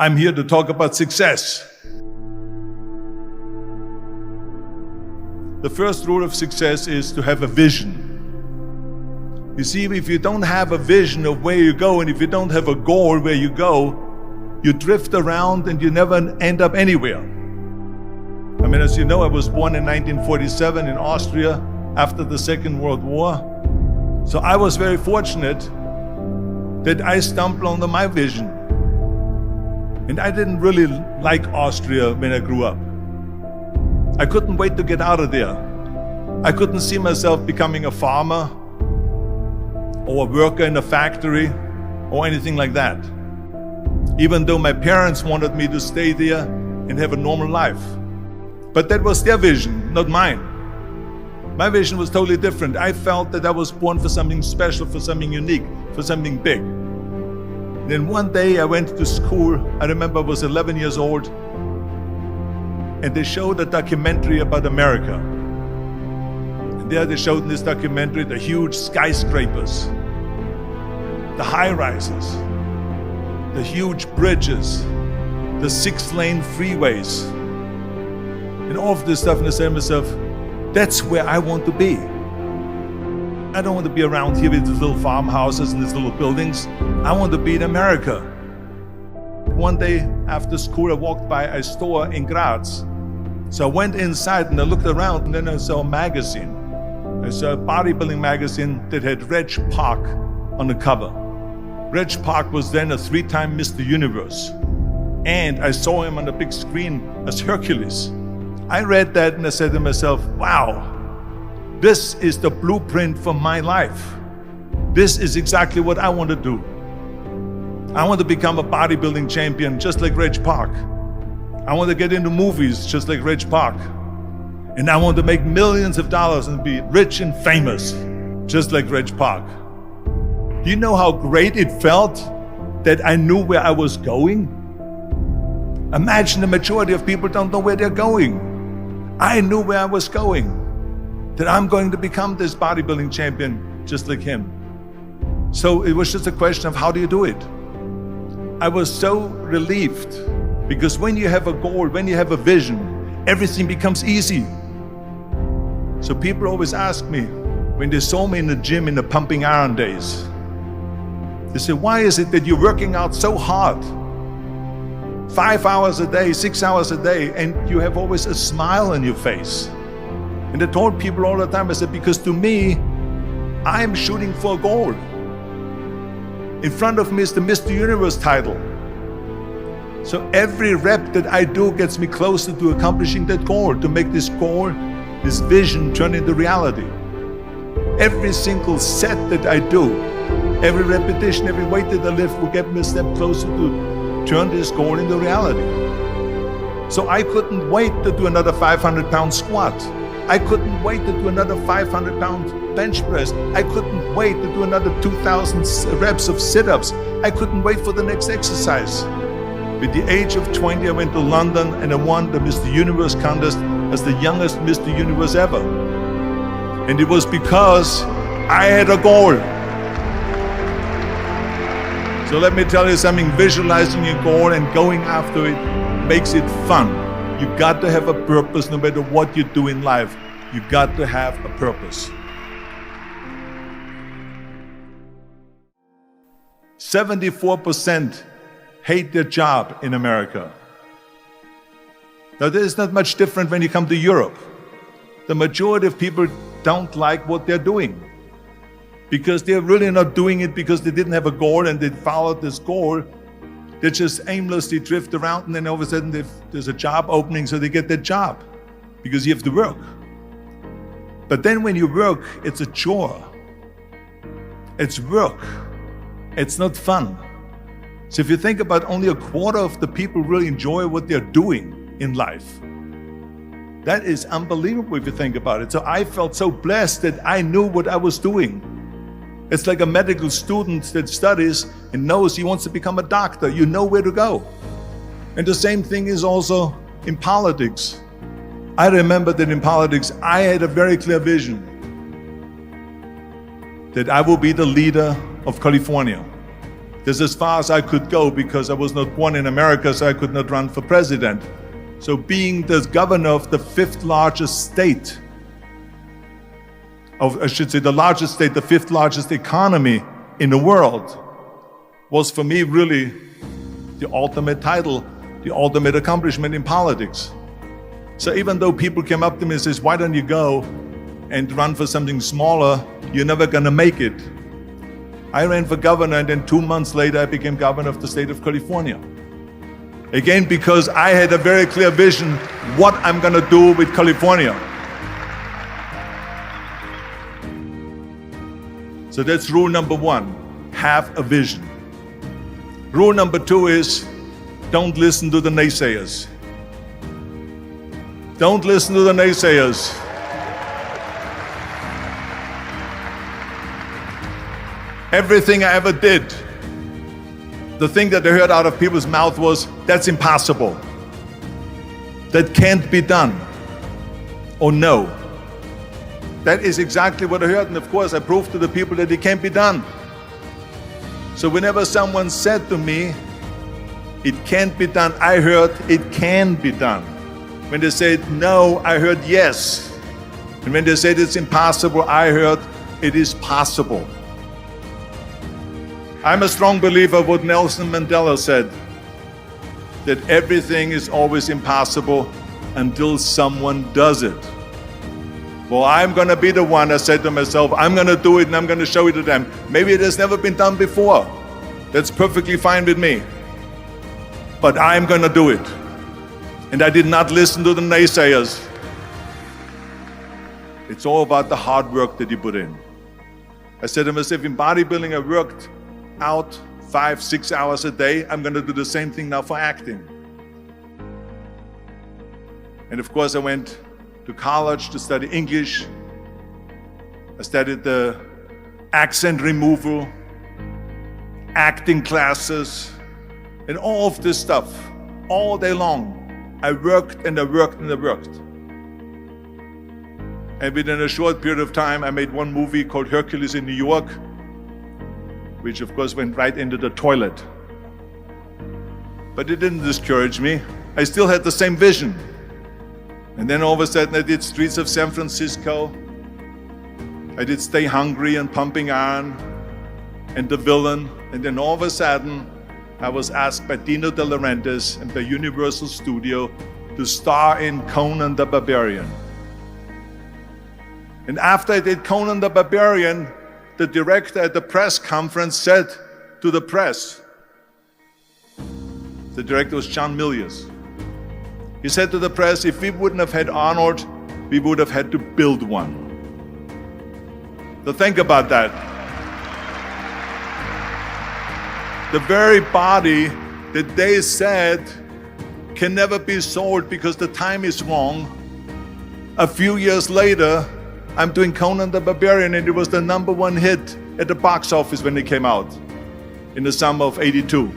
I'm here to talk about success. The first rule of success is to have a vision. You see, if you don't have a vision of where you go, and if you don't have a goal where you go, you drift around and you never end up anywhere. I mean, as you know, I was born in 1947 in Austria after the Second World War. So I was very fortunate that I stumbled onto my vision. And I didn't really like Austria when I grew up. I couldn't wait to get out of there. I couldn't see myself becoming a farmer or a worker in a factory or anything like that. Even though my parents wanted me to stay there and have a normal life. But that was their vision, not mine. My vision was totally different. I felt that I was born for something special, for something unique, for something big. Then one day I went to school. I remember I was 11 years old, and they showed a documentary about America. And there they showed in this documentary the huge skyscrapers, the high-rises, the huge bridges, the 6-lane freeways, and all of this stuff. And I said to myself, that's where I want to be. I don't want to be around here with these little farmhouses and these little buildings. I want to be in America. One day after school, I walked by a store in Graz. So I went inside and I looked around, and then I saw a magazine. I saw a bodybuilding magazine that had Reg Park on the cover. Reg Park was then a 3-time Mr. Universe. And I saw him on the big screen as Hercules. I read that and I said to myself, wow, this is the blueprint for my life. This is exactly what I want to do. I want to become a bodybuilding champion just like Reg Park. I want to get into movies just like Reg Park. And I want to make millions of dollars and be rich and famous just like Reg Park. Do you know how great it felt that I knew where I was going? Imagine the majority of people don't know where they're going. I knew where I was going, that I'm going to become this bodybuilding champion just like him. So it was just a question of how do you do it? I was so relieved, because when you have a goal, when you have a vision, everything becomes easy. So people always ask me, when they saw me in the gym in the pumping iron days, they say, why is it that you're working out so hard? 5 hours a day, 6 hours a day, and you have always a smile on your face. And I told people all the time, I said, because to me, I'm shooting for a goal. In front of me is the Mr. Universe title. So every rep that I do gets me closer to accomplishing that goal, to make this goal, this vision turn into reality. Every single set that I do, every repetition, every weight that I lift will get me a step closer to turn this goal into reality. So I couldn't wait to do another 500-pound squat. I couldn't wait to do another 500-pound bench press. I couldn't wait to do another 2,000 reps of sit-ups. I couldn't wait for the next exercise. At the age of 20, I went to London and I won the Mr. Universe contest as the youngest Mr. Universe ever. And it was because I had a goal. So let me tell you something, visualizing your goal and going after it makes it fun. You got to have a purpose no matter what you do in life. You got to have a purpose. 74% hate their job in America. Now this is not much different when you come to Europe. The majority of people don't like what they're doing, because they're really not doing it because they didn't have a goal and they followed this goal. They just aimlessly drift around, and then all of a sudden there's a job opening, so they get that job because you have to work. But then when you work, it's a chore. It's work. It's not fun. So if you think about, only a quarter of the people really enjoy what they're doing in life. That is unbelievable if you think about it. So I felt so blessed that I knew what I was doing. It's like a medical student that studies and knows he wants to become a doctor. You know where to go. And the same thing is also in politics. I remember that in politics, I had a very clear vision that I will be the leader of California. That's as far as I could go because I was not born in America, so I could not run for president. So being the governor of the fifth largest state, the largest state, the fifth largest economy in the world, was for me really the ultimate title, the ultimate accomplishment in politics. So even though people came up to me and says, why don't you go and run for something smaller, you're never gonna make it. I ran for governor, and then 2 months later I became governor of the state of California. Again, because I had a very clear vision what I'm gonna do with California. So that's rule number one, have a vision. Rule number two is, don't listen to the naysayers. Don't listen to the naysayers. Everything I ever did, the thing that I heard out of people's mouth was, that's impossible. That can't be done. Or no. That is exactly what I heard, and of course I proved to the people that it can't be done. So whenever someone said to me, it can't be done, I heard, it can be done. When they said no, I heard yes. And when they said it's impossible, I heard, it is possible. I'm a strong believer of what Nelson Mandela said, that everything is always impossible until someone does it. Well, I'm gonna be the one, I said to myself, I'm gonna do it and I'm gonna show it to them. Maybe it has never been done before. That's perfectly fine with me. But I'm gonna do it. And I did not listen to the naysayers. It's all about the hard work that you put in. I said to myself, in bodybuilding I worked out 5-6 hours a day. I'm gonna do the same thing now for acting. And of course I went to college to study English. I studied the accent removal, acting classes, and all of this stuff, all day long. I worked and I worked and I worked. And within a short period of time, I made one movie called Hercules in New York, which of course went right into the toilet. But it didn't discourage me. I still had the same vision. And then all of a sudden I did Streets of San Francisco. I did Stay Hungry and Pumping Iron and The Villain. And then all of a sudden I was asked by Dino De Laurentiis and by Universal Studio to star in Conan the Barbarian. And after I did Conan the Barbarian, the director at the press conference said to the press, the director was John Milius. He said to the press, if we wouldn't have had Arnold, we would have had to build one. So think about that. The very body that they said can never be sold because the time is wrong. A few years later, I'm doing Conan the Barbarian, and it was the #1 hit at the box office when it came out in the summer of '82.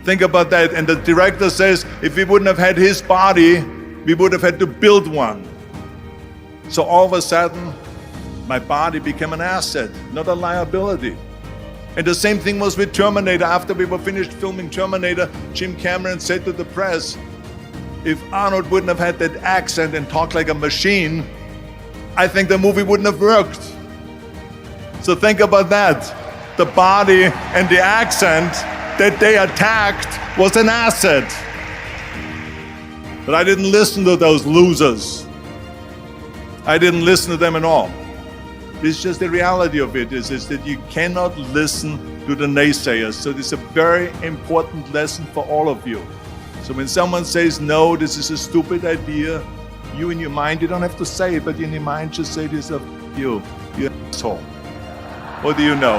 Think about that. And the director says, if we wouldn't have had his body, we would have had to build one. So all of a sudden, my body became an asset, not a liability. And the same thing was with Terminator. After we were finished filming Terminator, Jim Cameron said to the press, if Arnold wouldn't have had that accent and talked like a machine, I think the movie wouldn't have worked. So think about that. The body and the accent that they attacked was an asset. But I didn't listen to those losers. I didn't listen to them at all. It's just the reality of it is that you cannot listen to the naysayers. So this is a very important lesson for all of you. So when someone says, no, this is a stupid idea, you in your mind, you don't have to say it, but in your mind just say to yourself, you're an asshole. What do you know?